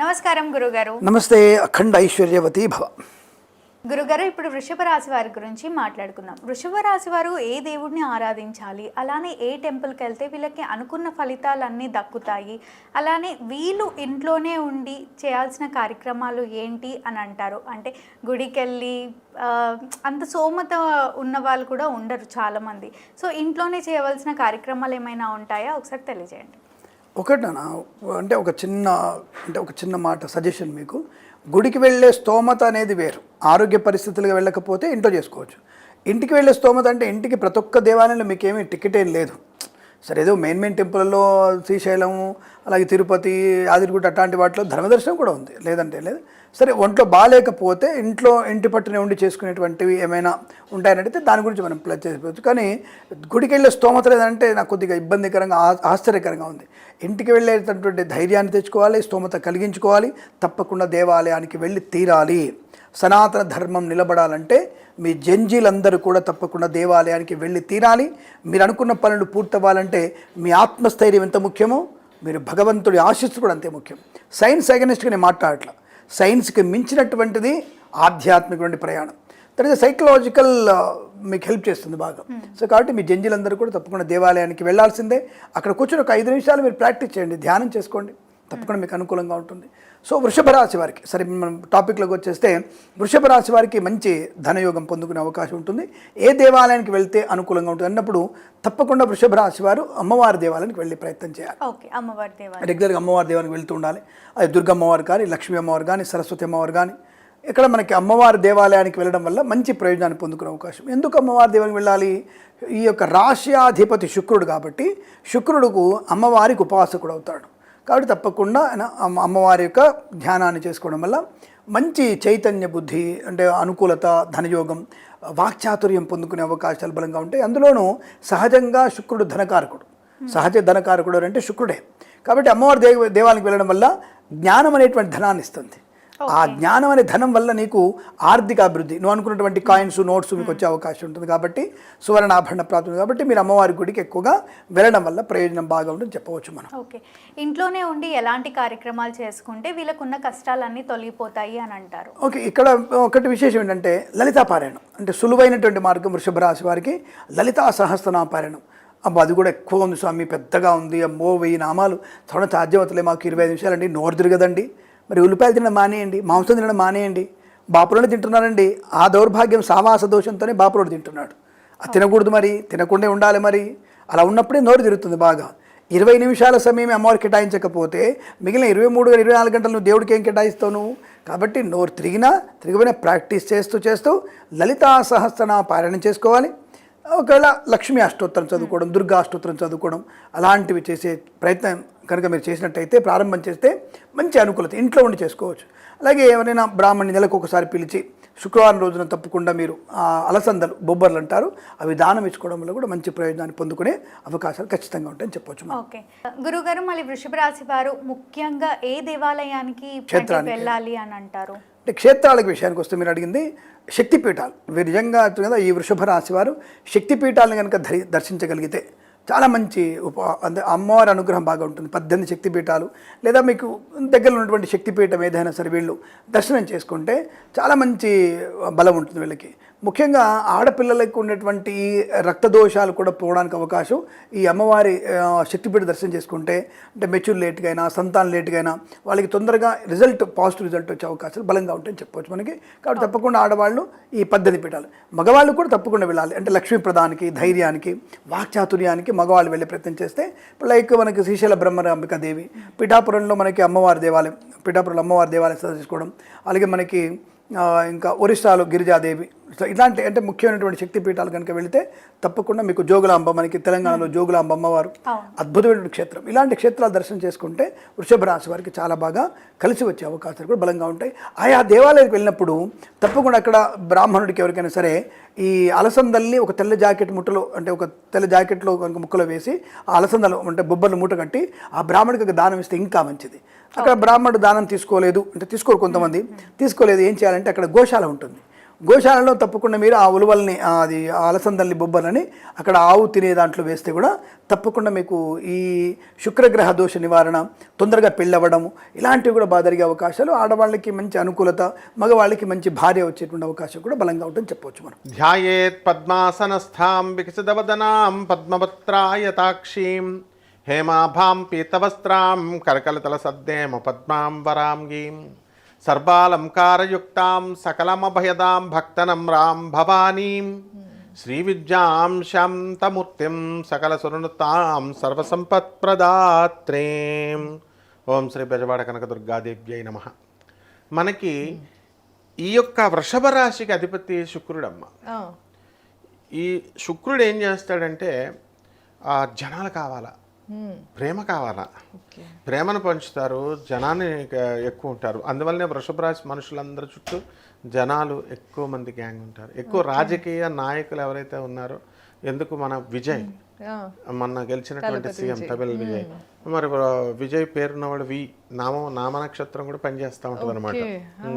నమస్కారం గురుగారు. నమస్తే. అఖండ ఐశ్వర్యవతి భవ. గురుగారు, ఇప్పుడు వృషభ రాశి వారి గురించి మాట్లాడుకుందాం. వృషభ రాశి వారు ఏ దేవుడిని ఆరాధించాలి, అలానే ఏ టెంపుల్కి వెళ్తే వీళ్ళకి అనుకున్న ఫలితాలన్నీ దక్కుతాయి, అలానే వీళ్ళు ఇంట్లోనే ఉండి చేయాల్సిన కార్యక్రమాలు ఏంటి అని అంటారు? అంటే గుడికి వెళ్ళి అంత సోమత ఉన్న వాళ్ళు కూడా ఉండరు చాలామంది. సో ఇంట్లోనే చేయవలసిన కార్యక్రమాలు ఏమైనా ఉంటాయా? ఒకసారి తెలియజేయండి. ఒకటనా అంటే ఒక చిన్న మాట సజెషన్ మీకు. గుడికి వెళ్ళే స్తోమత అనేది వేరు. ఆరోగ్య పరిస్థితులుగా వెళ్ళకపోతే ఇంట్లో చేసుకోవచ్చు. ఇంటికి వెళ్ళే స్తోమత అంటే ఇంటికి ప్రతి ఒక్క దేవాలయంలో మీకేమీ టికెట్ ఏం లేదు. సరే, ఏదో మెయిన్ టెంపుల్లో శ్రీశైలం, అలాగే తిరుపతి, ఆదిరిగుట్ట అట్లాంటి వాటిలో ధర్మదర్శనం కూడా ఉంది, లేదంటే లేదు. సరే, ఒంట్లో బాగాలేకపోతే ఇంటి పట్టునే ఉండి చేసుకునేటువంటివి ఏమైనా ఉంటాయనంటే దాని గురించి మనం ప్లస్ చేసుకోవచ్చు. కానీ గుడికి వెళ్ళే స్తోమత లేదంటే నాకు కొద్దిగా ఇబ్బందికరంగా, ఆశ్చర్యకరంగా ఉంది. ఇంటికి వెళ్ళేటటువంటి ధైర్యాన్ని తెచ్చుకోవాలి, స్తోమత కలిగించుకోవాలి, తప్పకుండా దేవాలయానికి వెళ్ళి తీరాలి. సనాతన ధర్మం నిలబడాలంటే మీ జంజీలందరూ కూడా తప్పకుండా దేవాలయానికి వెళ్ళి తీరాలి. మీరు అనుకున్న పనులు పూర్తవ్వాలంటే మీ ఆత్మస్థైర్యం ఎంత ముఖ్యమో మీరు భగవంతుడి ఆశీస్సు కూడా అంతే ముఖ్యం. సైన్స్ అగెనిస్ట్గా నేను మాట్లాడట్లా. సైన్స్కి మించినటువంటిది ఆధ్యాత్మికమైన ప్రయాణం. తర్వాత సైకలాజికల్ మీకు హెల్ప్ చేస్తుంది బాగా. సో కాబట్టి మీ జంజీలందరూ కూడా తప్పకుండా దేవాలయానికి వెళ్ళాల్సిందే. అక్కడ కూర్చొని ఒక 5 నిమిషాలు మీరు ప్రాక్టీస్ చేయండి, ధ్యానం చేసుకోండి, తప్పకుండా మీకు అనుకూలంగా ఉంటుంది. సో వృషభ రాశి వారికి, సరే మనం టాపిక్లోకి వచ్చేస్తే, వృషభ రాశి వారికి మంచి ధనయోగం పొందుకునే అవకాశం ఉంటుంది. ఏ దేవాలయానికి వెళ్తే అనుకూలంగా ఉంటుంది అన్నప్పుడు తప్పకుండా వృషభ రాశి వారు అమ్మవారి దేవాలయానికి వెళ్ళే ప్రయత్నం చేయాలి. రెగ్యులర్గా అమ్మవారి దేవాలయానికి వెళ్తూ ఉండాలి. అది దుర్గమ్మవారు కానీ, లక్ష్మీ అమ్మవారు కానీ, సరస్వతి అమ్మవారు కానీ. ఇక్కడ మనకి అమ్మవారి దేవాలయానికి వెళ్ళడం వల్ల మంచి ప్రయోజనాన్ని పొందుకునే అవకాశం. ఎందుకు అమ్మవారి దేవాలయానికి వెళ్ళాలి? ఈ యొక్క రాశ్యాధిపతి శుక్రుడు కాబట్టి శుక్రుడుకు అమ్మవారికి ఉపాసకుడు అవుతాడు. కాబట్టి తప్పకుండా అమ్మవారి యొక్క ధ్యానాన్ని చేసుకోవడం వల్ల మంచి చైతన్య బుద్ధి, అంటే అనుకూలత, ధనయోగం, వాక్చాతుర్యం పొందుకునే అవకాశాలు బలంగా ఉంటాయి. అందులోనూ సహజంగా శుక్రుడు ధనకారకుడు. సహజ ధనకారకుడు అంటే శుక్రుడే. కాబట్టి అమ్మవారి దేవాలయానికి వెళ్ళడం వల్ల జ్ఞానం అనేటువంటి ధనాన్ని ఇస్తుంది. ఆ జ్ఞానం అనే ధనం వల్ల నీకు ఆర్థిక అభివృద్ధి, నువ్వు అనుకున్నటువంటి కాయిన్స్, నోట్స్ మీకు వచ్చే అవకాశం ఉంటుంది. కాబట్టి సువర్ణాభరణ ప్రాప్తి. కాబట్టి మీరు అమ్మవారి గుడికి ఎక్కువగా వెళ్ళడం వల్ల ప్రయోజనం బాగా ఉంటుంది చెప్పవచ్చు మనం. ఓకే, ఇంట్లోనే ఉండి ఎలాంటి కార్యక్రమాలు చేసుకుంటే వీళ్ళకున్న కష్టాలన్నీ తొలగిపోతాయి అని అంటారు? ఓకే, ఇక్కడ ఒకటి విశేషం ఏంటంటే లలితా పారాయణం. అంటే సులువైనటువంటి మార్గం వృషభ రాశి వారికి లలితా సహస్రనామ పారాయణం. అబ్బా, అది కూడా ఎక్కువ ఉంది స్వామి, పెద్దగా ఉంది, అమ్మో 1000 నామాలు చదవడం సాధ్యమవుతలే మాకు, 25 నిమిషాలండి, నోరు తిరగదండి. మరి ఉల్లిపాయలు తినడం మానేయండి, మాంసం తినడం మానేయండి. బాపులోనే తింటున్నారండి. ఆ దౌర్భాగ్యం సావాస దోషంతోనే బాపులోడు తింటున్నాడు. అది తినకూడదు, మరి తినకుండా ఉండాలి. మరి అలా ఉన్నప్పుడే నోరు తిరుగుతుంది బాగా. 20 నిమిషాల సమయం అమ్మవారు కేటాయించకపోతే మిగిలిన 23 24 గంటలు నువ్వు దేవుడికి ఏం కేటాయిస్తావు నువ్వు? కాబట్టి నోరు తిరిగిపోయినా ప్రాక్టీస్ చేస్తూ లలితా సహస్రనామ పారాయణం చేసుకోవాలి. ఒకవేళ లక్ష్మీ అష్టోత్తరం చదువుకోవడం, దుర్గా అష్టోత్తరం చదువుకోవడం, అలాంటివి చేసే ప్రయత్నం కనుక మీరు చేసినట్టయితే, ప్రారంభం చేస్తే మంచి అనుకూలత ఇంట్లో ఉండి చేసుకోవచ్చు. అలాగే ఎవరైనా బ్రాహ్మణి నెలకు ఒకసారి పిలిచి శుక్రవారం రోజున తప్పకుండా మీరు అలసందలు, బొబ్బర్లు అంటారు, అవి దానం ఇచ్చుకోవడం వల్ల కూడా మంచి ప్రయోజనాన్ని పొందుకునే అవకాశాలు ఖచ్చితంగా ఉంటాయని చెప్పవచ్చు. ఓకే గురుగారు, మళ్ళీ వృషభ రాశి వారు ముఖ్యంగా ఏ దేవాలయానికి వెళ్ళాలి అని అంటారు? అంటే క్షేత్రాల విషయానికి వస్తే మీరు అడిగింది శక్తిపీఠాలు. నిజంగా కదా, ఈ వృషభ రాశి వారు శక్తిపీఠాలను కనుక దర్శించగలిగితే చాలా మంచి అమ్మవారి అనుగ్రహం బాగా ఉంటుంది. 18 శక్తిపీఠాలు లేదా మీకు దగ్గరలో ఉన్నటువంటి శక్తిపీఠం ఏదైనా సరే వీళ్ళు దర్శనం చేసుకుంటే చాలా మంచి బలం ఉంటుంది వీళ్ళకి. ముఖ్యంగా ఆడపిల్లలకు ఉన్నటువంటి రక్తదోషాలు కూడా పోవడానికి అవకాశం ఈ అమ్మవారి శక్తిపీఠ దర్శనం చేసుకుంటే, అంటే మెచ్యూర్ లేట్గా అయినా, సంతానం లేట్గా అయినా వాళ్ళకి తొందరగా పాజిటివ్ రిజల్ట్ వచ్చే అవకాశాలు బలంగా ఉంటాయని చెప్పవచ్చు మనకి. కాబట్టి తప్పకుండా ఆడవాళ్ళు ఈ 18 పీఠాలు, మగవాళ్ళు కూడా తప్పకుండా వెళ్ళాలి. అంటే లక్ష్మీ ప్రదానికి, ధైర్యానికి, వాక్చాతుర్యానికి మగవాళ్ళు వెళ్ళే ప్రయత్నం చేస్తే, లైక్ మనకి శ్రీశైల బ్రహ్మరాంబికా దేవి, పిఠాపురంలో మనకి అమ్మవారి దేవాలయం, పిఠాపురంలో అమ్మవారి దేవాలయం సందర్శించుకోవడం, అలాగే మనకి ఇంకా ఒరిస్సాలో గిరిజాదేవి, ఇలాంటి అంటే ముఖ్యమైనటువంటి శక్తిపీఠాలు కనుక వెళితే తప్పకుండా మీకు జోగులాంబ, మనకి తెలంగాణలో జోగులాంబ అమ్మవారు అద్భుతమైన క్షేత్రం. ఇలాంటి క్షేత్రాలు దర్శనం చేసుకుంటే వృషభ రాశి వారికి చాలా బాగా కలిసి వచ్చే అవకాశాలు కూడా బలంగా ఉంటాయి. ఆయా దేవాలయానికి వెళ్ళినప్పుడు తప్పకుండా అక్కడ బ్రాహ్మణుడికి ఎవరికైనా సరే ఈ అలసందల్ని ఒక తెల్ల జాకెట్ ముట్టలో, అంటే ఒక తెల్ల జాకెట్లో కనుక ముక్కలో వేసి ఆ అలసందలు అంటే బొబ్బర్లు మూట కట్టి ఆ బ్రాహ్మణుడికి దానం ఇస్తే ఇంకా మంచిది. అక్కడ బ్రాహ్మణుడు దానం తీసుకోలేదు అంటే తీసుకోరు, కొంతమంది తీసుకోలేదు, ఏం చేయాలంటే అక్కడ గోశాల ఉంటుంది. గోశాలలో తప్పకుండా మీరు ఆ ఉలువల్ని అది అలసందల్ని బొబ్బలని అక్కడ ఆవు తినే దాంట్లో వేస్తే కూడా తప్పకుండా మీకు ఈ శుక్రగ్రహ దోష నివారణ, తొందరగా పెళ్ళవడము ఇలాంటివి కూడా బాగా జరిగే అవకాశాలు, ఆడవాళ్ళకి మంచి అనుకూలత, మగవాళ్ళకి మంచి భార్య వచ్చేటువంటి అవకాశం కూడా బలంగా ఉంటుందని చెప్పవచ్చు మనం. ధ్యాయేత్ పద్మాసనస్థాం వికసితవదనాం పద్మపత్రాయతాక్షీం హేమాభాం పీతవస్త్రాం కరకలతల సద్దేమ పద్మాం వరాంగీం సర్వాలంకారయుక్తాం సకలమభయదాం భక్తనమ్రాం భవానీం శ్రీవిద్యాం శాంతమూర్తిం సకల సురనుతాం సర్వసంపత్ప్రదాత్రీం. ఓం శ్రీ బెజవాడ కనకదుర్గాదేవ్యై నమః. మనకి ఈ యొక్క వృషభ రాశికి అధిపతి శుక్రుడమ్మ. ఈ శుక్రుడు ఏం చేస్తాడంటే జనాలు కావాలా, ప్రేమ కావాలా, ప్రేమను పంచుతారు, జనాన్ని ఎక్కువ ఉంటారు. అందువల్లనే వృషభ రాశి మనుషులందరి చుట్టూ జనాలు ఎక్కువ మంది గ్యాంగ్ ఉంటారు. ఎక్కువ రాజకీయ నాయకులు ఎవరైతే ఉన్నారో, ఎందుకు మన విజయ్ మొన్న గెలిచినటువంటి సీఎం తమిళ విజయ్, మరి విజయ్ పేరున్నవాడు నామ నక్షత్రం కూడా పనిచేస్తూ ఉంటుంది అనమాట.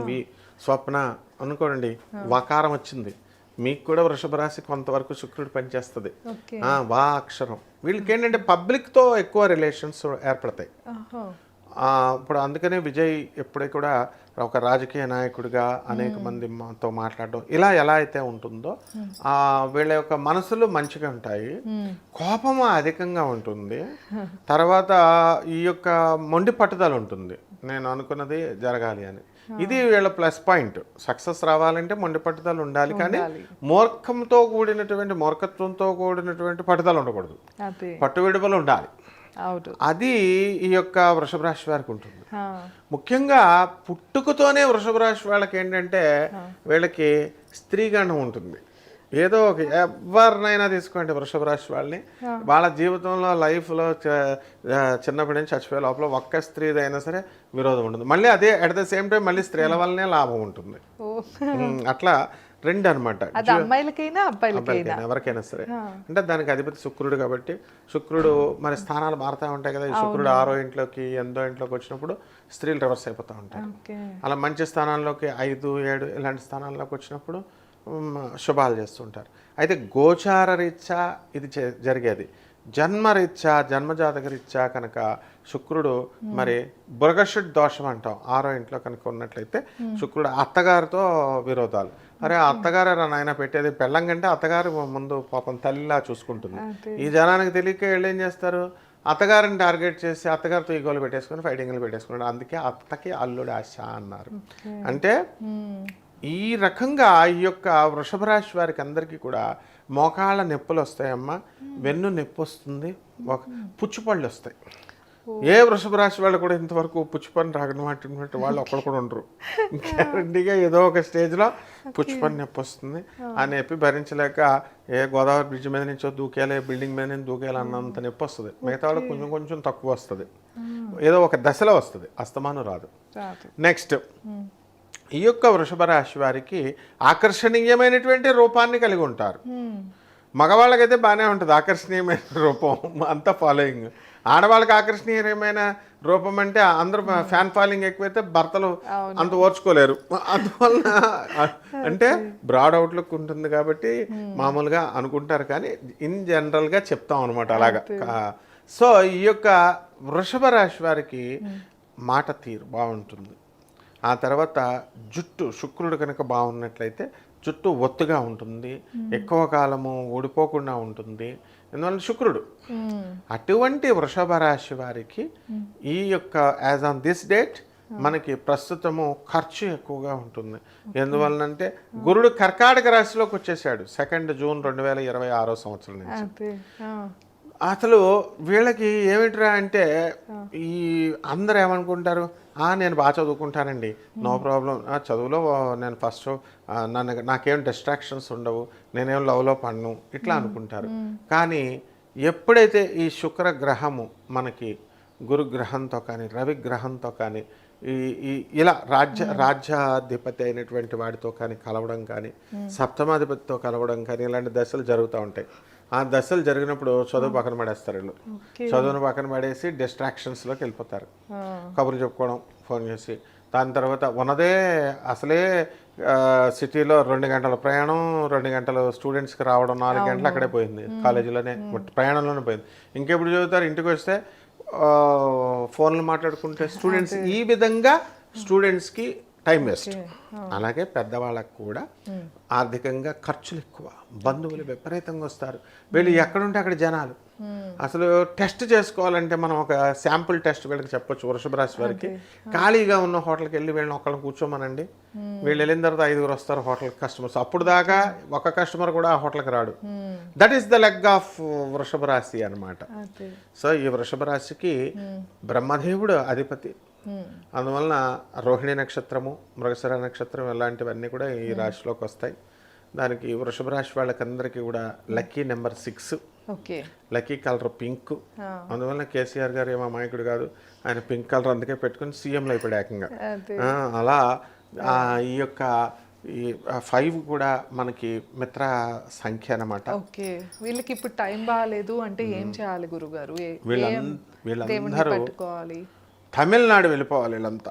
వి స్వప్న అనుకోండి, వకారం వచ్చింది, మీకు కూడా వృషభ రాశి కొంతవరకు శుక్రుడు పనిచేస్తుంది. వా అక్షరం వీళ్ళకి ఏంటంటే పబ్లిక్తో ఎక్కువ రిలేషన్స్ ఏర్పడతాయి. ఇప్పుడు అందుకనే విజయ్ ఎప్పుడే కూడా ఒక రాజకీయ నాయకుడిగా అనేక మందితో మాట్లాడడం ఇలా ఎలా అయితే ఉంటుందో, వీళ్ళ యొక్క మనసులు మంచిగా ఉంటాయి, కోపము అధికంగా ఉంటుంది, తర్వాత ఈ యొక్క మొండి పట్టుదల ఉంటుంది, నేను అనుకున్నది జరగాలి అని. ఇది వీళ్ళ ప్లస్ పాయింట్. సక్సెస్ రావాలంటే మొండి పట్టుదల ఉండాలి, కానీ మూర్ఖత్వంతో కూడినటువంటి పట్టుదల ఉండకూడదు, పట్టు విడుదల ఉండాలి. అది ఈ యొక్క వృషభ రాశి వారికి ఉంటుంది. ముఖ్యంగా పుట్టుకతోనే వృషభ రాశి వాళ్ళకి ఏంటంటే వీళ్ళకి స్త్రీగణం ఉంటుంది. ఏదో ఒక ఎవరినైనా తీసుకోండి వృషభ రాశి వాళ్ళని, వాళ్ళ జీవితంలో లైఫ్లో చిన్నప్పటి నుంచి చచ్చిపోయే లోపల ఒక్క స్త్రీదైనా సరే విరోధం ఉంటుంది. మళ్ళీ అదే అట్ ద సేమ్ టైం మళ్ళీ స్త్రీల వల్లనే లాభం ఉంటుంది. అట్లా రెండు అనమాట, ఎవరికైనా సరే. అంటే దానికి అధిపతి శుక్రుడు కాబట్టి, శుక్రుడు మరి స్థానాలు మారుతూ ఉంటాయి కదా. ఈ శుక్రుడు 6వ ఇంట్లోకి 8వ ఇంట్లోకి వచ్చినప్పుడు స్త్రీలు రివర్స్ అయిపోతూ ఉంటారు. అలా మంచి స్థానాల్లోకి 5, 7 ఇలాంటి స్థానాల్లోకి వచ్చినప్పుడు శుభాలు చేస్తుంటారు. అయితే గోచార రీత్యా ఇది జరిగేది. జన్మరీత్యా జన్మజాతక రీత్యా కనుక శుక్రుడు మరి బురగషుడ్ దోషం అంటాం, 6వ ఇంట్లో కనుక ఉన్నట్లయితే శుక్రుడు అత్తగారితో విరోధాలు. అరే అత్తగారు నాయన పెట్టేది పెళ్ళం కంటే అత్తగారు ముందు పాపం తల్లిలా చూసుకుంటుంది. ఈ జనానికి తెలియక వీళ్ళు ఏం చేస్తారు, అత్తగారిని టార్గెట్ చేసి అత్తగారితో ఈగోలు పెట్టేసుకొని ఫైటింగ్లు పెట్టేసుకున్నాడు. అందుకే అత్తకి అల్లుడు ఆశ అన్నారు. అంటే ఈ రకంగా ఈ యొక్క వృషభ రాశి వారికి అందరికీ కూడా మోకాళ్ళ నొప్పులు వస్తాయమ్మా, వెన్ను నొప్పి వస్తుంది, పుచ్చుపళ్ళు వస్తాయి. ఏ వృషభ రాశి వాళ్ళు కూడా ఇంతవరకు పుచ్చుపని రాగనటువంటి వాళ్ళు ఒక్కరు కూడా ఉండరు. గ్యారంటీగా ఏదో ఒక స్టేజ్లో పుచ్చుపని నొప్పి వస్తుంది. ఆ నొప్పి భరించలేక ఏ గోదావరి బ్రిడ్జ్ మీద నుంచో దూకేలే, బిల్డింగ్ మీద నుంచి దూకేయాలి అన్నంత నొప్పి వస్తుంది. మిగతా వాళ్ళకి కొంచెం కొంచెం తక్కువ వస్తుంది, ఏదో ఒక దశలో వస్తుంది, అస్తమానం రాదు. నెక్స్ట్ ఈ యొక్క వృషభ రాశి వారికి ఆకర్షణీయమైనటువంటి రూపాన్ని కలిగి ఉంటారు. మగవాళ్ళకైతే బాగానే ఉంటుంది ఆకర్షణీయమైన రూపం, అంతా ఫాలోయింగ్. ఆడవాళ్ళకి ఆకర్షణీయమైన రూపం అంటే అందరూ ఫ్యాన్ ఫాలోయింగ్ ఎక్కువైతే భర్తలు అంత ఓర్చుకోలేరు. అందువలన అంటే బ్రాడ్ అవుట్లుక్ ఉంటుంది కాబట్టి మామూలుగా అనుకుంటారు, కానీ ఇన్ జనరల్గా చెప్తాం అనమాట అలాగా. సో ఈ యొక్క వృషభ రాశి వారికి మాట తీరు బాగుంటుంది. ఆ తర్వాత జుట్టు శుక్రుడు కనుక బాగున్నట్లయితే జుట్టు ఒత్తుగా ఉంటుంది, ఎక్కువ కాలము ఊడిపోకుండా ఉంటుంది, ఎందువల్ల శుక్రుడు. అటువంటి వృషభ రాశి వారికి ఈ యొక్క యాజ్ ఆన్ దిస్ డేట్ మనకి ప్రస్తుతము ఖర్చు ఎక్కువగా ఉంటుంది. ఎందువలనంటే గురుడు కర్కాటక రాశిలోకి వచ్చేసాడు 2 జూన్ 2026 సంవత్సరం నుంచి. అసలు వీళ్ళకి ఏమిట్రా అంటే ఈ అందరు ఏమనుకుంటారు, నేను బాగా చదువుకుంటానండి, నో ప్రాబ్లం, చదువులో నేను ఫస్ట్, నాకేం డిస్ట్రాక్షన్స్ ఉండవు, నేనేం లవ్లో పడను, ఇట్లా అనుకుంటారు. కానీ ఎప్పుడైతే ఈ శుక్ర గ్రహము మనకి గురుగ్రహంతో కానీ రవి గ్రహంతో కానీ ఈ ఇలా రాజ్యాధిపతి అయినటువంటి వాడితో కానీ కలవడం కానీ సప్తమాధిపతితో కలవడం కానీ ఇలాంటి దశలు జరుగుతూ ఉంటాయి. ఆ దశలు జరిగినప్పుడు చదువు పక్కన పడేస్తారు వీళ్ళు. చదువును పక్కన పడేసి డిస్ట్రాక్షన్స్లోకి వెళ్ళిపోతారు. కబుర్లు చెప్పుకోవడం ఫోన్ చేసి, దాని తర్వాత ఉన్నదే అసలే సిటీలో 2 గంటల ప్రయాణం, 2 గంటలు స్టూడెంట్స్కి రావడం, 4 గంటలు అక్కడే పోయింది, కాలేజీలోనే ప్రయాణంలోనే పోయింది. ఇంకెప్పుడు చదువుతారు, ఇంటికి వస్తే ఫోన్లు మాట్లాడుకుంటే స్టూడెంట్స్, ఈ విధంగా స్టూడెంట్స్కి టైం వేస్ట్. అలాగే పెద్దవాళ్ళకు కూడా ఆర్థికంగా ఖర్చులు ఎక్కువ, బంధువులు విపరీతంగా వస్తారు, వీళ్ళు ఎక్కడుంటే అక్కడ జనాలు. అసలు టెస్ట్ చేసుకోవాలంటే మనం ఒక శాంపుల్ టెస్ట్ వీళ్ళకి చెప్పొచ్చు. వృషభ రాశి వారికి ఖాళీగా ఉన్న హోటల్కి వెళ్ళి వీళ్ళని ఒక్కళ్ళని కూర్చోమనండి, వీళ్ళు వెళ్ళిన తర్వాత 5 వస్తారు హోటల్కి కస్టమర్స్. అప్పుడు దాకా ఒక కస్టమర్ కూడా ఆ హోటల్కి రాడు. That is the leg of వృషభ రాశి అనమాట. సో ఈ వృషభ రాశికి బ్రహ్మదేవుడు అధిపతి. అందువలన రోహిణి నక్షత్రము, మృగశిర నక్షత్రం ఇలాంటివన్నీ కూడా ఈ రాశిలోకి వస్తాయి. దానికి వృషభ రాశి వాళ్ళకందరికీ కూడా lucky number 6, lucky colour pink. అందువలన కేసీఆర్ గారు ఏమో అమాయకుడు కాదు, ఆయన పింక్ కలర్ అందుకే పెట్టుకుని సీఎంలో అయిపోయాడు ఏకంగా. అలా ఈ యొక్క ఈ 5 కూడా మనకి మిత్ర సంఖ్య అన్నమాట. ఓకే, వీళ్ళకి ఇప్పుడు టైం బాగాలేదు అంటే ఏం చేయాలి గురుగారు? వీళ్ళందరూ తమిళనాడు వెళ్ళిపోవాలి. వీళ్ళంతా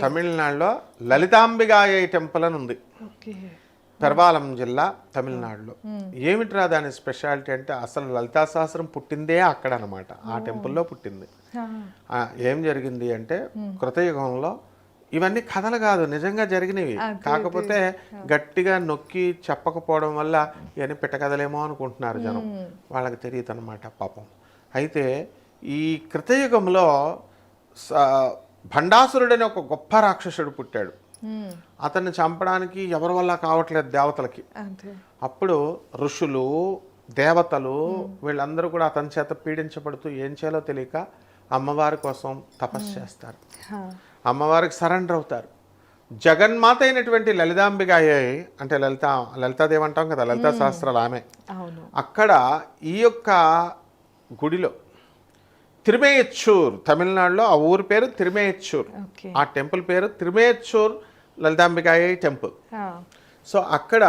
తమిళనాడులో లలితాంబిగాయ టెంపుల్ అని ఉంది, పెర్వాలం జిల్లా, తమిళనాడులో. ఏమిట్రా దాని స్పెషాలిటీ అంటే అసలు లలితా సహస్రం పుట్టిందే అక్కడ అనమాట, ఆ టెంపుల్లో పుట్టింది. ఏం జరిగింది అంటే కృతయుగంలో ఇవన్నీ కథలు కాదు, నిజంగా జరిగినవి. కాకపోతే గట్టిగా నొక్కి చెప్పకపోవడం వల్ల ఇవన్నీ పిట్టకథలేమో అనుకుంటున్నారు జనం, వాళ్ళకి తెలియదు అనమాట పాపం. అయితే ఈ కృతయుగంలో భండాసురుడని ఒక గొప్ప రాక్షసుడు పుట్టాడు. అతన్ని చంపడానికి ఎవరి వల్ల కావట్లేదు దేవతలకి. అప్పుడు ఋషులు, దేవతలు వీళ్ళందరూ కూడా అతని చేత పీడించబడుతూ ఏం చేయాలో తెలియక అమ్మవారి కోసం తపస్సు చేస్తారు, అమ్మవారికి సరెండర్ అవుతారు. జగన్మాత అయినటువంటి లలితాంబిగాయ, అంటే లలితాదేవి అంటాం కదా, లలితా సహస్రాలు ఆమె. అక్కడ ఈ యొక్క గుడిలో తిరుమేయచ్చూర్, తమిళనాడులో ఆ ఊరి పేరు తిరుమేయచ్చూర్, ఆ టెంపుల్ పేరు తిరుమేయచ్చూర్ లలితాంబికాయ టెంపుల్. సో అక్కడ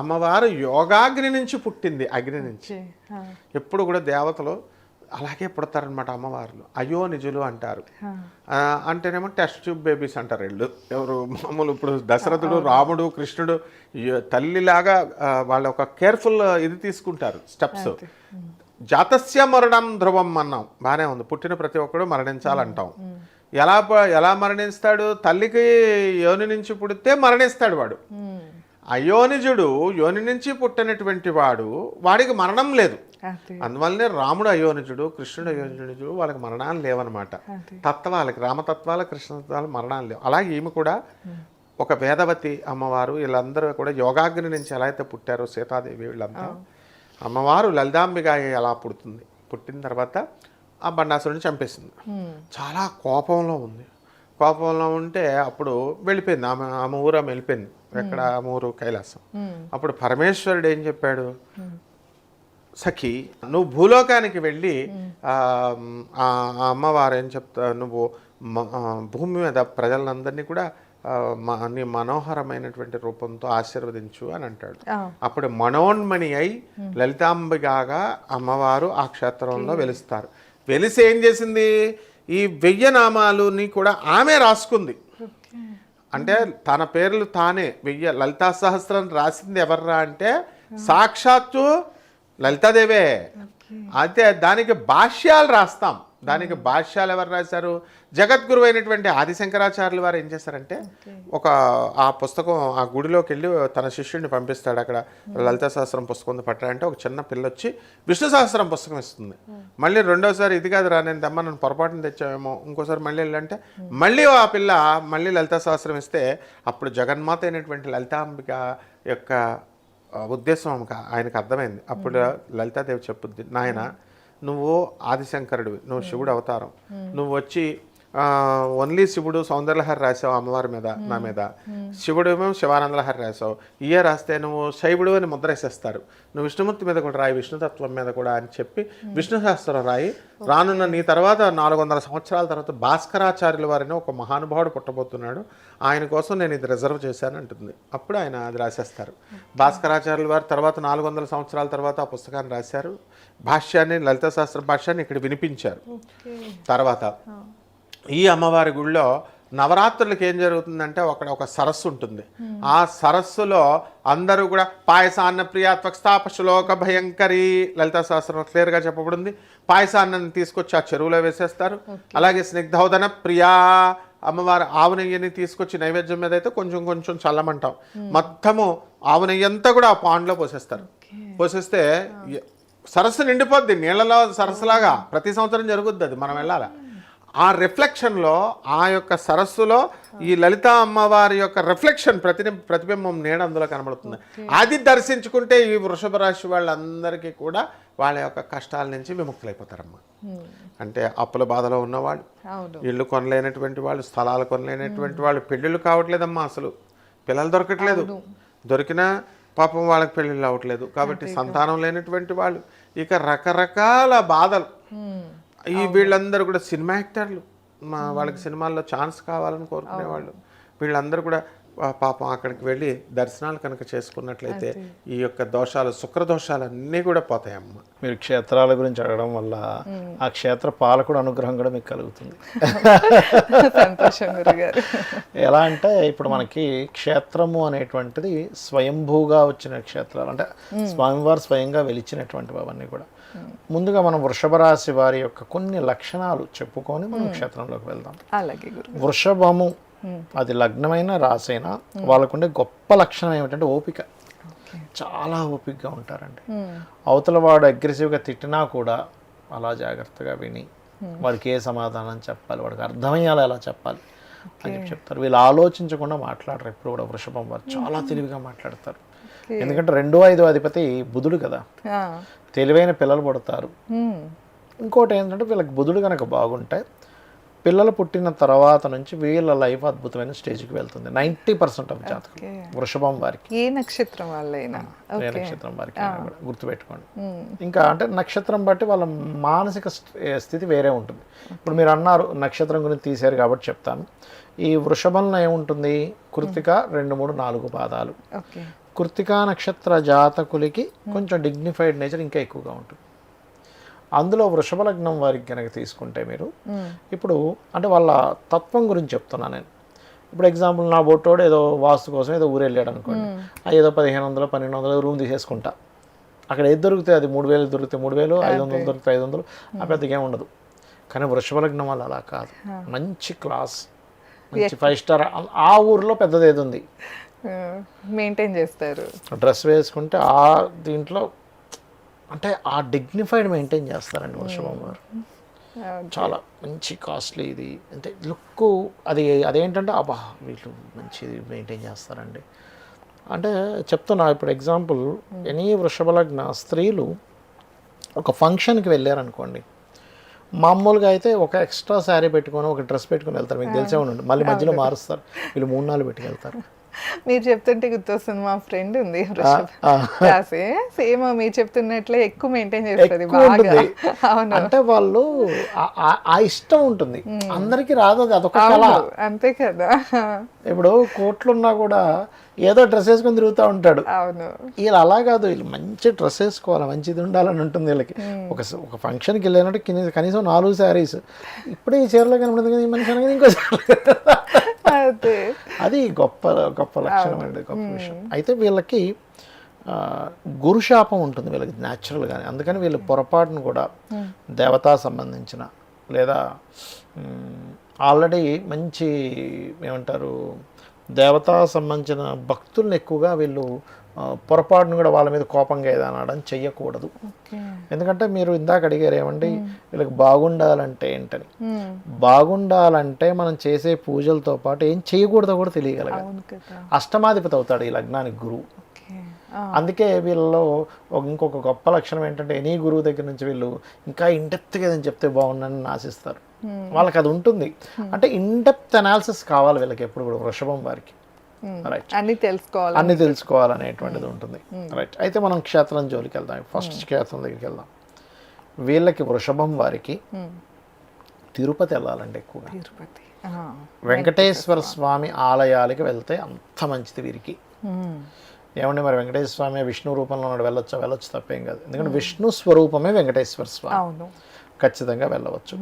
అమ్మవారు యోగాగ్ని నుంచి పుట్టింది, అగ్ని నుంచి. ఎప్పుడు కూడా దేవతలు అలాగే పుడతారనమాట అమ్మవార్లు. అయోనిజులు అంటారు, అంటేనేమో టెస్ట్ ట్యూబ్ బేబీస్ అంటారు వీళ్ళు. ఎవరు మామూలు ఇప్పుడు దశరథుడు, రాముడు, కృష్ణుడు తల్లిలాగా వాళ్ళ ఒక కేర్ఫుల్ ఇది తీసుకుంటారు స్టెప్స్. జాతస్య మరణం ధ్రువం అన్నాం, బాగానే ఉంది, పుట్టిన ప్రతి ఒక్కడు మరణించాలంటాం. ఎలా మరణిస్తాడు? తల్లికి యోని నుంచి పుడితే మరణిస్తాడు వాడు. అయోనిజుడు యోని నుంచి పుట్టినటువంటి వాడు, వాడికి మరణం లేదు. అందువల్లనే రాముడు అయోనిజుడు, కృష్ణుడు అయోనిజుడు, వాళ్ళకి మరణాలు లేవన్నమాట. తత్వాలకి, రామతత్వాల, కృష్ణతత్వాలు మరణాలు లేవు. అలాగే ఈమె కూడా ఒక వేదవతి అమ్మవారు. వీళ్ళందరూ కూడా యోగాగ్ని నుంచి ఎలా అయితే పుట్టారో సీతాదేవి వీళ్ళంతా, అమ్మవారు లలితాంబిగాయ ఎలా పుడుతుంది. పుట్టిన తర్వాత ఆ బండాసురుడిని చంపేసింది. చాలా కోపంలో ఉంది. కోపంలో ఉంటే అప్పుడు వెళ్ళిపోయింది ఆమె ఊరు, ఆమె వెళ్ళిపోయింది. ఎక్కడ? ఆమె ఊరు కైలాసం. అప్పుడు పరమేశ్వరుడు ఏం చెప్పాడు? సఖి, నువ్వు భూలోకానికి వెళ్ళి ఆ అమ్మవారు ఏం చెప్తా, నువ్వు భూమి మీద ప్రజలందరినీ కూడా నీ మనోహరమైనటువంటి రూపంతో ఆశీర్వదించు అని అంటాడు. అప్పుడు మనోన్మణి అయి లలితాంబిగాగా అమ్మవారు ఆ క్షేత్రంలో వెలుస్తారు. వెలిసి ఏం చేసింది? ఈ 1000 నామాలుని కూడా ఆమె రాసుకుంది. అంటే తన పేర్లు తానే 1000 లలితా సహస్రం రాసింది ఎవర్రా అంటే సాక్షాత్తు లలితాదేవే. అయితే దానికి భాష్యాలు రాస్తాం. దానికి భాష్యాలు ఎవరు రాశారు? జగద్గురు అయినటువంటి ఆదిశంకరాచార్యుల వారు ఏం చేశారంటే ఆ పుస్తకం ఆ గుడిలోకి వెళ్ళి తన శిష్యుడిని పంపిస్తాడు. అక్కడ లలితా సహస్రం పుస్తకం పట్టాడంటే ఒక చిన్న పిల్ల వచ్చి విష్ణు సహస్రం పుస్తకం ఇస్తుంది. మళ్ళీ రెండోసారి ఇది కాదురా నేను తెమ్మ, నన్ను పొరపాటున తెచ్చావేమో, ఇంకోసారి మళ్ళీ వెళ్ళంటే మళ్ళీ ఆ పిల్ల మళ్ళీ లలితా సహస్రం ఇస్తే అప్పుడు జగన్మాత అయినటువంటి లలితాంబిక యొక్క ఉద్దేశం ఆయనకు అర్థమైంది. అప్పుడు లలితాదేవి చెప్పుద్ది, నాయన నువ్వు ఆదిశంకరుడివి, నువ్వు శివుడు అవతారం, నువ్వు వచ్చి ఓన్లీ శివుడు సౌందర్యలహరి రాసావు అమ్మవారి మీద, నా మీద. శివుడు ఏమో శివానందలహరి రాసావు. ఇయే రాస్తే నువ్వు శైవుడు అని ముద్ర వేసేస్తారు. నువ్వు విష్ణుమూర్తి మీద కూడా రాయి, విష్ణుతత్వం మీద కూడా అని చెప్పి విష్ణు సహస్రం రాయి. రానున్న నీ తర్వాత 400 సంవత్సరాల తర్వాత భాస్కరాచార్యుల వారిని ఒక మహానుభావుడు పుట్టబోతున్నాడు, ఆయన కోసం నేను ఇది రిజర్వ్ చేశాను అంటుంది. అప్పుడు ఆయన అది రాసేస్తారు. భాస్కరాచార్యుల వారు తర్వాత 400 సంవత్సరాల తర్వాత ఆ పుస్తకాన్ని రాశారు. భాష్యాన్ని, లలిత శాస్త్ర భాష్యాన్ని ఇక్కడ వినిపించారు. తర్వాత ఈ అమ్మవారి గుడిలో నవరాత్రులకి ఏం జరుగుతుందంటే ఒక సరస్సు ఉంటుంది. ఆ సరస్సులో అందరూ కూడా పాయసాన్న ప్రియా త్వక్స్థాప శ్లోక భయంకరి లలితా సహస్రం క్లియర్గా చెప్పబడింది. పాయసాన్ని తీసుకొచ్చి ఆ చెరువులో వేసేస్తారు. అలాగే స్నిగ్ధౌదన ప్రియా అమ్మవారు ఆవు నెయ్యిని తీసుకొచ్చి నైవేద్యం మీద అయితే కొంచెం కొంచెం చల్లమంటాం, మొత్తము ఆవు నెయ్యి అంతా కూడా ఆ పాండ్లో పోసేస్తారు. పోసేస్తే సరస్సు నిండిపోద్ది నీళ్ళలో సరస్సులాగా. ప్రతి సంవత్సరం జరుగుద్ది అది, మనం వెళ్ళాలి. ఆ రిఫ్లెక్షన్లో ఆ యొక్క సరస్సులో ఈ లలిత అమ్మవారి యొక్క రిఫ్లెక్షన్ ప్రతిబింబం నీడ అందులో కనబడుతుంది. అది దర్శించుకుంటే ఈ వృషభ రాశి వాళ్ళందరికీ కూడా వాళ్ళ యొక్క కష్టాల నుంచి విముక్తులైపోతారమ్మా. అంటే అప్పుల బాధలో ఉన్నవాళ్ళు, ఇళ్ళు కొనలేనటువంటి వాళ్ళు, స్థలాలు కొనలేనటువంటి వాళ్ళు, పెళ్ళిళ్ళు కావట్లేదమ్మా, అసలు పిల్లలు దొరకట్లేదు, దొరికినా పాపం వాళ్ళకి పెళ్ళిళ్ళు అవ్వట్లేదు, కాబట్టి సంతానం లేనటువంటి వాళ్ళు, ఇక రకరకాల బాధలు. ఈ వీళ్ళందరూ కూడా సినిమా యాక్టర్లు, వాళ్ళకి సినిమాల్లో ఛాన్స్ కావాలని కోరుకునేవాళ్ళు, వీళ్ళందరూ కూడా పాపం అక్కడికి వెళ్ళి దర్శనాలు కనుక చేసుకున్నట్లయితే ఈ యొక్క దోషాలు, శుక్రదోషాలు అన్నీ కూడా పోతాయమ్మ. మీరు క్షేత్రాల గురించి అడగడం వల్ల ఆ క్షేత్ర పాలకుడు అనుగ్రహం కూడా మీకు కలుగుతుంది. సంతోషం గురుగారు. ఎలా అంటే ఇప్పుడు మనకి క్షేత్రము అనేటువంటిది స్వయంభూగా వచ్చిన క్షేత్రాలు, అంటే స్వామివారు స్వయంగా వెలిచినటువంటివి అవన్నీ కూడా. ముందుగా మనం వృషభ రాశి వారి యొక్క కొన్ని లక్షణాలు చెప్పుకొని మనం క్షేత్రంలోకి వెళ్దాం. అలాగే గురు. వృషభము అది లగ్నమైన రాసైనా వాళ్ళకుండే గొప్ప లక్షణం ఏమిటంటే ఓపిక. చాలా ఓపికగా ఉంటారండి. అవతల వాడు అగ్రెసివ్గా తిట్టినా కూడా అలా జాగ్రత్తగా విని వాడికి ఏ సమాధానం చెప్పాలి, వాడికి అర్థమయ్యాలి ఎలా చెప్పాలి అని చెప్పి చెప్తారు. వీళ్ళు ఆలోచించకుండా మాట్లాడరు ఎప్పుడు కూడా. వృషభం వారు చాలా తెలివిగా మాట్లాడతారు. ఎందుకంటే 2వ 5వ అధిపతి బుధుడు కదా, తెలివైన పిల్లలు పుడతారు. ఇంకోటి ఏంటంటే వీళ్ళకి బుధుడు కనుక బాగుంటే పిల్లలు పుట్టిన తర్వాత నుంచి వీళ్ళ లైఫ్ అద్భుతమైన స్టేజ్కి వెళ్తుంది. 90% ఆఫ్ జాతకం వృషభం వారికి. ఏ నక్షత్రం వాళ్ళైనా, ఏ నక్షత్రం వారికి కూడా గుర్తుపెట్టుకోండి. ఇంకా అంటే నక్షత్రం బట్టి వాళ్ళ మానసిక స్థితి వేరే ఉంటుంది. ఇప్పుడు మీరు అన్నారు నక్షత్రం గురించి తీశారు కాబట్టి చెప్తాను. ఈ వృషభంలో ఏముంటుంది, కృత్తిక 2, 3, 4 పాదాలు. కృత్తికా నక్షత్ర జాతకులకి కొంచెం డిగ్నిఫైడ్ నేచర్ ఇంకా ఎక్కువగా ఉంటుంది. అందులో వృషభ లగ్నం వారికి కనుక తీసుకుంటే మీరు ఇప్పుడు అంటే వాళ్ళ తత్వం గురించి చెప్తున్నా నేను. ఇప్పుడు ఎగ్జాంపుల్ నా బొట్టోడు ఏదో వాస్తు కోసం ఏదో ఊరు వెళ్ళాడు అనుకోండి, ఏదో 1500 1200 రూమ్ తీసేసుకుంటా. అక్కడ ఏది దొరికితే అది 3000 దొరికితే 3000, 500 దొరికితే 500, ఆ పెద్దగా ఏమి ఉండదు. కానీ వృషభ లగ్నం వాళ్ళు అలా కాదు. మంచి క్లాస్, మంచి 5 స్టార్, ఆ ఊరిలో పెద్దది ఏది ఉంది మెయింటైన్ చేస్తారు. డ్రెస్ వేసుకుంటే ఆ దీంట్లో అంటే ఆ డిగ్నిఫైడ్ మెయింటైన్ చేస్తారండి వృషభం వారు. చాలా మంచి కాస్ట్లీ ఇది అంటే లుక్, అదేంటంటే అబ్బా వీళ్ళు మంచిది మెయింటైన్ చేస్తారండి. అంటే చెప్తున్నా ఇప్పుడు ఎగ్జాంపుల్, ఎనీ వృషభ లగ్న స్త్రీలు ఒక ఫంక్షన్కి వెళ్ళారనుకోండి, మామూలుగా అయితే ఒక ఎక్స్ట్రా శారీ పెట్టుకొని ఒక డ్రెస్ పెట్టుకొని వెళ్తారు, మీకు తెలిసే ఉండండి. మళ్ళీ మధ్యలో మారుస్తారు, వీళ్ళు 3-4 పెట్టుకెళ్తారు. మీరు చెప్తుంటే గుర్తొస్తుంది, మా ఫ్రెండ్ ఉంది సేమ్ మీరు చెప్తున్నట్లే ఎక్కువ మెయింటైన్ చేస్తుంది బాగా. అవును, అంటే వాళ్ళు ఆ ఇష్టం ఉంటుంది, అందరికి రాదు, అది అదొక కళ అంతే కదా. ఇప్పుడు కోట్లున్నా కూడా ఏదో డ్రెస్ వేసుకొని తిరుగుతూ ఉంటాడు. అవును, వీళ్ళు అలా కాదు, వీళ్ళు మంచి డ్రెస్ వేసుకోవాలి, మంచిది ఉండాలని ఉంటుంది వీళ్ళకి. ఒక ఫంక్షన్కి వెళ్ళినట్టు కనీసం 4 శారీస్. ఇప్పుడే ఈ చీరలో కనబడుతుంది కదా ఈ మనిషి అనగా ఇంకో అది గొప్ప గొప్ప లక్షణం అండి, గొప్ప విషయం. అయితే వీళ్ళకి గురుశాపం ఉంటుంది వీళ్ళకి న్యాచురల్గానే. అందుకని వీళ్ళు పొరపాటును కూడా దేవతా సంబంధించిన లేదా ఆల్రెడీ మంచి ఏమంటారు దేవతా సంబంధించిన భక్తుల్ని ఎక్కువగా వీళ్ళు పొరపాటును కూడా వాళ్ళ మీద కోపంగా ఏదనడం చెయ్యకూడదు. ఎందుకంటే మీరు ఇందాక అడిగారు ఏమండి వీళ్ళకి బాగుండాలంటే ఏంటని. బాగుండాలంటే మనం చేసే పూజలతో పాటు ఏం చేయకూడదో కూడా తెలియగలగాలి. అష్టమాధిపతి అవుతాడు ఈ లగ్నానికి గురువు. అందుకే వీళ్ళలో ఇంకొక గొప్ప లక్షణం ఏంటంటే ఎనీ గురువు దగ్గర నుంచి వీళ్ళు ఇంకా ఇండెప్త్గా ఏదని చెప్తే బాగుండని ఆశిస్తారు. వాళ్ళకి అది ఉంటుంది. అంటే ఇండెప్త్ అనాలిసిస్ కావాలి వీళ్ళకి ఎప్పుడు కూడా వృషభం వారికి. రైట్, అన్ని తెలుసుకోవాలనేటువంటిది ఉంటుంది. రైట్, అయితే మనం క్షేత్రం జోలికి వెళ్దాం. ఫస్ట్ క్షేత్రం దగ్గరికి వెళ్దాం. వీళ్ళకి వృషభం వారికి తిరుపతి వెళ్ళాలండి ఎక్కువగా. వెంకటేశ్వర స్వామి ఆలయాలకి వెళ్తే అంత మంచిది వీరికి. ఏమండి మరి వెంకటేశ్వర స్వామి విష్ణు రూపంలో ఉన్నాడు, వెళ్ళొచ్చు తప్పేం కాదు. ఎందుకంటే విష్ణు స్వరూపమే వెంకటేశ్వర స్వామి. ఖచ్చితంగా వెళ్ళవచ్చు.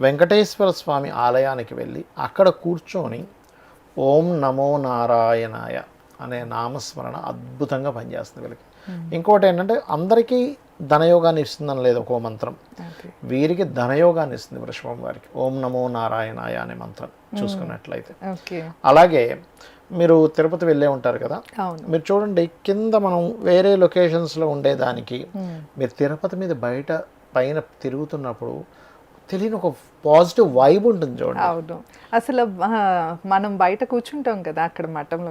వెంకటేశ్వర స్వామి ఆలయానికి వెళ్ళి అక్కడ కూర్చొని ఓం నమో నారాయణాయ అనే నామస్మరణ అద్భుతంగా పనిచేస్తుంది వీళ్ళకి. ఇంకోటి ఏంటంటే అందరికీ ధనయోగాన్ని ఇస్తుందని లేదు ఒక్కో మంత్రం, వీరికి ధనయోగాన్ని ఇస్తుంది వృషభం వారికి. ఓం నమో నారాయణాయ అనే మంత్రం చూసుకున్నట్లయితే. అలాగే మీరు తిరుపతి వెళ్ళే ఉంటారు కదా, మీరు చూడండి కింద మనం వేరే లొకేషన్స్లో ఉండేదానికి మీరు తిరుపతి మీద పైన తిరుగుతున్నప్పుడు తెలియని ఒక పాజిటివ్ వైబ్ ఉంటుంది చూడండి. అవును, అసలు మనం బయట కూర్చుంటాం కదా అక్కడ మఠంలో,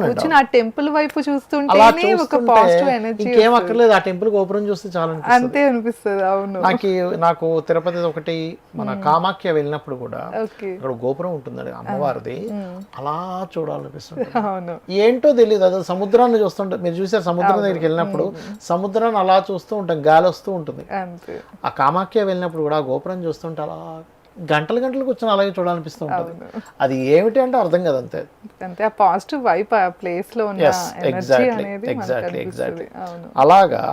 కూర్చుని ఆ టెంపుల్ వైపు చూస్తుంటే ఒక పాజిటివ్ ఎనర్జీ. ఇంకేం అక్కర్లేదు, ఆ టెంపుల్ గోపురం చూస్తే చాలా అంతే అనిపిస్తుంది. అవును, నాకు తిరుపతి ఒకటి మన కామాఖ్య వెళ్ళినప్పుడు కూడా అక్కడ గోపురం ఉంటుంది అమ్మవారిది, అలా చూడాలనిపిస్తుంది. అవును, ఏంటో తెలియదు, అదే సముద్రాన్ని చూస్తుంటే మీరు చూసారు సముద్రం దగ్గరికి వెళ్ళినప్పుడు సముద్రాన్ని అలా చూస్తూ ఉంటాం, గాలి వస్తూ ఉంటుంది. ఆ కామాఖ్య వెళ్ళినప్పుడు కూడా ఆ గోపురం చూస్తుంటే అలా గంటలు గంటలు కూర్చొని అలాగే చూడాలనిపిస్తూ ఉంటుంది. అది ఏమిటి అంటే అర్థం కదా, అంతే అంతే ఆ పాజిటివ్ వైబ్ ఆ ప్లేస్ లో ఉన్న ఎనర్జీ అనేది ఎగ్జాక్ట్లీ. అలాగా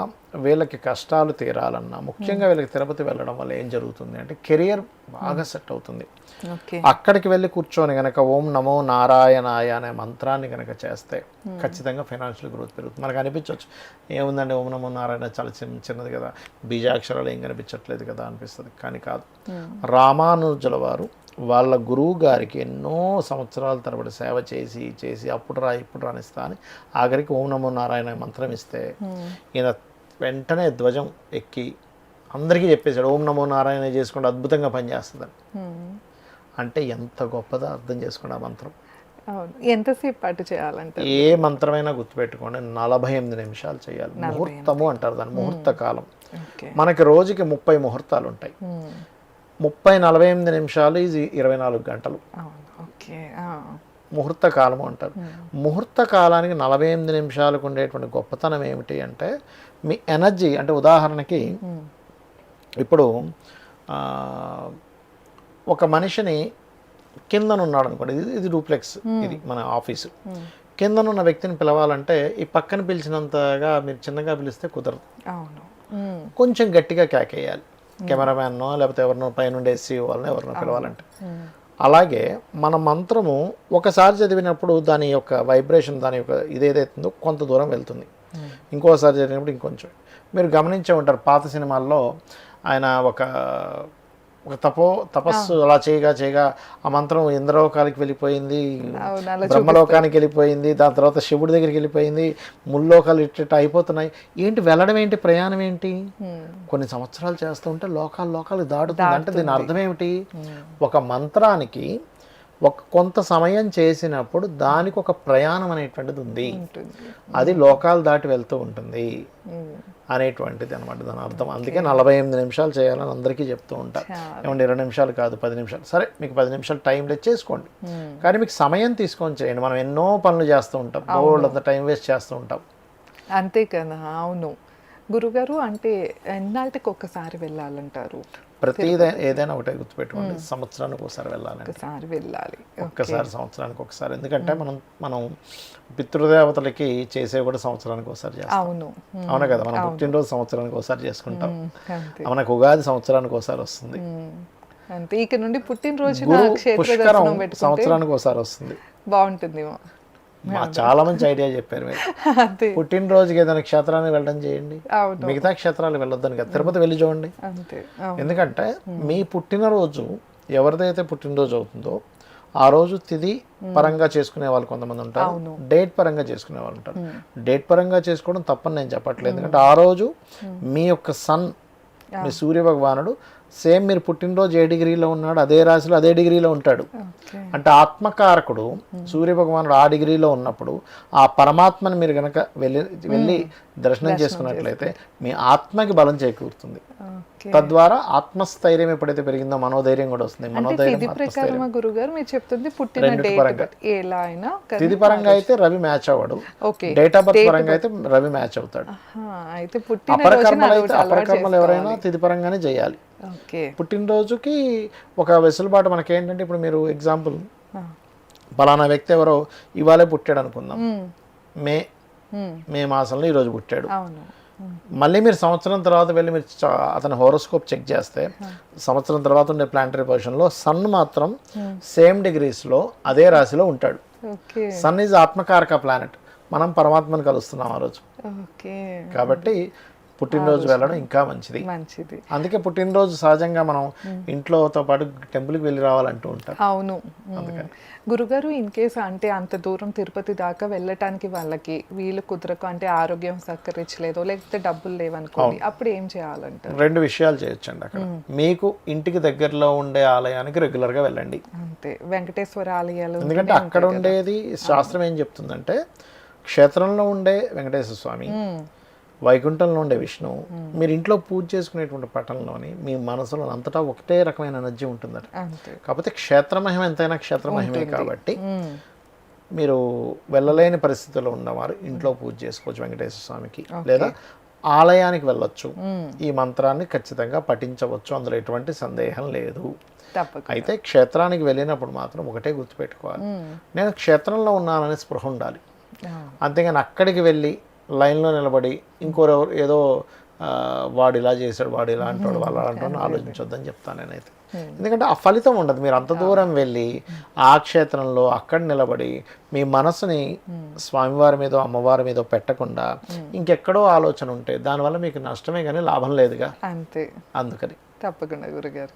వీళ్ళకి కష్టాలు తీరాలన్నా ముఖ్యంగా వీళ్ళకి తిరుపతి వెళ్ళడం వల్ల ఏం జరుగుతుంది అంటే కెరియర్ బాగా సెట్ అవుతుంది. అక్కడికి వెళ్ళి కూర్చొని కనుక ఓం నమో నారాయణాయ అనే మంత్రాన్ని కనుక చేస్తే ఖచ్చితంగా ఫైనాన్షియల్ గ్రోత్ పెరుగుతుంది. మనకు అనిపించవచ్చు ఏముందండి ఓం నమో నారాయణ చాలా చిన్నది కదా, బీజాక్షరాలు ఏం కనిపించట్లేదు కదా అనిపిస్తుంది, కానీ కాదు. రామానుజుల వారు వాళ్ళ గురువు గారికి ఎన్నో సంవత్సరాల తరబడి సేవ చేసి అప్పుడు ఇప్పుడు రానిస్తా అని ఆఖరికి ఓం నమో నారాయణ మంత్రం ఇస్తే ఈయన వెంటనే ధ్వజం ఎక్కి అందరికీ చెప్పేశాడు ఓం నమో నారాయణ చేసుకుంటే అద్భుతంగా పనిచేస్తుందని. అంటే ఎంత గొప్పదో అర్థం చేసుకోండి ఆ మంత్రం. ఎంతసేపు పాటు చేయాలంటే ఏ మంత్రమైనా గుర్తుపెట్టుకోండి, 48 నిమిషాలు చేయాలి. ముహూర్తము అంటారు దాన్ని, ముహూర్త కాలం. మనకి రోజుకి 30 ముహూర్తాలు ఉంటాయి. 48 నిమిషాలు ఇది 24 గంటలు ముహూర్త కాలము అంటారు. ముహూర్త కాలానికి 48 నిమిషాలకు ఉండేటువంటి గొప్పతనం ఏమిటి అంటే మీ ఎనర్జీ, అంటే ఉదాహరణకి ఇప్పుడు ఒక మనిషిని కిందనున్నాడు అనుకోండి, ఇది డూప్లెక్స్, ఇది మన ఆఫీసు, కిందనున్న వ్యక్తిని పిలవాలంటే ఈ పక్కన పిలిచినంతగా మీరు చిన్నగా పిలిస్తే కుదరదు, కొంచెం గట్టిగా కేకేయాలి. కెమెరామ్యాన్నో లేకపోతే ఎవరినో పైనుండి ఎస్సీ వాళ్ళని ఎవరినో పిలవాలంటే. అలాగే మన మంత్రము ఒకసారి చదివినప్పుడు దాని యొక్క వైబ్రేషన్, దాని యొక్క ఇదేదైతుందో కొంత దూరం వెళ్తుంది, ఇంకోసారి చదివినప్పుడు ఇంకొంచెం. మీరు గమనించే ఉంటారు పాత సినిమాల్లో ఆయన ఒక తపస్సు అలా చేయగా ఆ మంత్రం ఇంద్రలోకానికి వెళ్ళిపోయింది, బ్రహ్మలోకానికి వెళ్ళిపోయింది, దాని తర్వాత శివుడి దగ్గరికి వెళ్ళిపోయింది, ముల్లోకాలు ఇట్ట అయిపోతున్నాయి. ఏంటి వెళ్ళడం ఏంటి, ప్రయాణం ఏంటి, కొన్ని సంవత్సరాలు చేస్తూ ఉంటే లోకాలు దాటుతుంది. అంటే దీని అర్థం ఏమిటి, ఒక మంత్రానికి కొంత సమయం చేసినప్పుడు దానికి ఒక ప్రయాణం అనేటువంటిది ఉంది, అది లోకాలు దాటి వెళ్తూ ఉంటుంది అనేటువంటిది అనమాట దాని అర్థం. అందుకే 48 నిమిషాలు చేయాలని అందరికీ చెప్తూ ఉంటారు. ఏమంటే 20 నిమిషాలు కాదు 10 నిమిషాలు, సరే మీకు 10 నిమిషాలు టైం లేదు చేసుకోండి, కానీ మీకు సమయం తీసుకొని చేయండి. మనం ఎన్నో పనులు చేస్తూ ఉంటాం, అంత టైం వేస్ట్ చేస్తూ ఉంటాం. అంతే కదా. అవును గురుగారు, అంటే ఎన్నాళ్ళకి ఒక్కసారి వెళ్ళాలంటారు? ప్రతి ఏదైనా ఒకటే గుర్తుపెట్టుకోండి, సంవత్సరానికి ఒకసారి వెళ్ళాలి, ఒక్కసారి సంవత్సరానికి ఒకసారి. ఎందుకంటే మనం పితృదేవతలకి చేసే కూడా సంవత్సరానికి ఒకసారి చేస్తాం. అవునా కదా, మనం పుట్టినరోజు సంవత్సరానికి ఒకసారి చేసుకుంటాం, మనకు ఉగాది సంవత్సరానికి ఒకసారి వస్తుంది, అంతే. ఇక నుండి పుట్టినరోజు పుష్కరం సంవత్సరానికి ఒకసారి వస్తుంది, బాగుంటుంది. చాలా మంచి ఐడియా చెప్పారు మీరు. పుట్టినరోజుకి ఏదైనా క్షేత్రానికి వెళ్ళడం చేయండి, మిగతా క్షేత్రాలకు వెళ్ళొద్దని కదా, తిరుపతి వెళ్ళి చూడండి. ఎందుకంటే మీ పుట్టినరోజు ఎవరిదైతే పుట్టినరోజు అవుతుందో ఆ రోజు తిథి పరంగా చేసుకునే వాళ్ళు కొంతమంది ఉంటారు, డేట్ పరంగా చేసుకునే వాళ్ళు ఉంటారు. డేట్ పరంగా చేసుకోవడం తప్పని నేను చెప్పట్లేదు, ఎందుకంటే ఆ రోజు మీ యొక్క సన్, మీ సూర్య భగవానుడు సేమ్ మీరు పుట్టినరోజు ఏ డిగ్రీలో ఉన్నాడు అదే రాశిలో అదే డిగ్రీలో ఉంటాడు. అంటే ఆత్మకారకుడు సూర్య భగవానుడు ఆ డిగ్రీలో ఉన్నప్పుడు ఆ పరమాత్మని మీరు కనుక వెళ్ళి దర్శనం చేసుకున్నట్లయితే మీ ఆత్మకి బలం చేకూరుతుంది. తద్వారా ఆత్మస్థైర్యం ఎప్పుడైతే పెరిగిందో మనోధైర్యం కూడా వస్తుంది. మనోధైర్యం తిథి పరంగా అయితే రవి మ్యాచ్ అవ్వడు, డేట్ ఆఫ్ బర్త్ పరంగా అయితే రవి మ్యాచ్ అవుతాడు. అపరకర్మలు ఎవరైనా తిథి పరంగానే చేయాలి. పుట్టినరోజుకి ఒక వెసులుబాటు మనకేంటంటే, ఇప్పుడు మీరు ఎగ్జాంపుల్ పలానా వ్యక్తి ఎవరో ఇవాళే పుట్టాడు అనుకుందాం, మే మాసంలో ఈరోజు పుట్టాడు, మళ్ళీ మీరు సంవత్సరం తర్వాత వెళ్ళి మీరు అతని హోరోస్కోప్ చెక్ చేస్తే సంవత్సరం తర్వాత ఉండే ప్లానటరీ పొజిషన్లో సన్ మాత్రం సేమ్ డిగ్రీస్లో అదే రాశిలో ఉంటాడు. ఓకే సన్ ఈజ్ ఆత్మకారక ప్లానెట్. మనం పరమాత్మను కలుస్తున్నాం ఆ రోజు. ఓకే కాబట్టి పుట్టినరోజు వెళ్ళడం ఇంకా మంచిది. మంచిది. అందుకే పుట్టినరోజు సహజంగా మనం ఇంట్లోతో పాటు టెంపుల్కి వెళ్ళి రావాలంటూ ఉంటాం. అవును. గురుగారు ఇన్ కేసు అంటే అంత దూరం తిరుపతి దాకా వెళ్ళటానికి వాళ్ళకి వీలు కుదరకు అంటే ఆరోగ్యం సహకరించలేదో లేకపోతే డబ్బులు లేవనుకోండి, అప్పుడు ఏం చేయాలంటారు? 2 విషయాలు చేయొచ్చండి అక్కడ. మీకు ఇంటికి దగ్గరలో ఉండే ఆలయానికి రెగ్యులర్గా వెళ్ళండి. అంతే, వెంకటేశ్వర ఆలయాలు. ఎందుకంటే అక్కడ ఉండేది శాస్త్రం ఏం చెప్తుందంటే క్షేత్రంలో ఉండే వెంకటేశ్వర స్వామి, వైకుంఠంలో ఉండే విష్ణువు, మీరు ఇంట్లో పూజ చేసుకునేటువంటి పట్టణంలోని మీ మనసులో అంతటా ఒకటే రకమైన ఎనర్జీ ఉంటుందట. అంతే. కాకపోతే క్షేత్రమహిమ ఎంతైనా క్షేత్రమహిమే కాబట్టి మీరు వెళ్ళలేని పరిస్థితుల్లో ఉన్నవారు ఇంట్లో పూజ చేసుకోవచ్చు వెంకటేశ్వర స్వామికి, లేదా ఆలయానికి వెళ్ళొచ్చు. ఈ మంత్రాన్ని ఖచ్చితంగా పఠించవచ్చు, అందులో ఎటువంటి సందేహం లేదు. తప్పకుండా. అయితే క్షేత్రానికి వెళ్ళినప్పుడు మాత్రం ఒకటే గుర్తుపెట్టుకోవాలి, నేను క్షేత్రంలో ఉన్నాననే స్పృహ ఉండాలి. అంతేగాని అక్కడికి వెళ్ళి లైన్లో నిలబడి ఇంకోరెవరు ఏదో వాడు ఇలా చేశాడు, వాడు ఇలా అంటాడు, వాళ్ళు అలా అంటాడు ఆలోచించొద్దని చెప్తాను నేనైతే. ఎందుకంటే ఆ ఫలితం ఉండదు. మీరు అంత దూరం వెళ్ళి ఆ క్షేత్రంలో అక్కడ నిలబడి మీ మనసుని స్వామివారి మీద అమ్మవారి మీద పెట్టకుండా ఇంకెక్కడో ఆలోచన ఉంటే దానివల్ల మీకు నష్టమే కానీ లాభం లేదుగా. అంతే. అందుకని తప్పకుండా గురుగారు.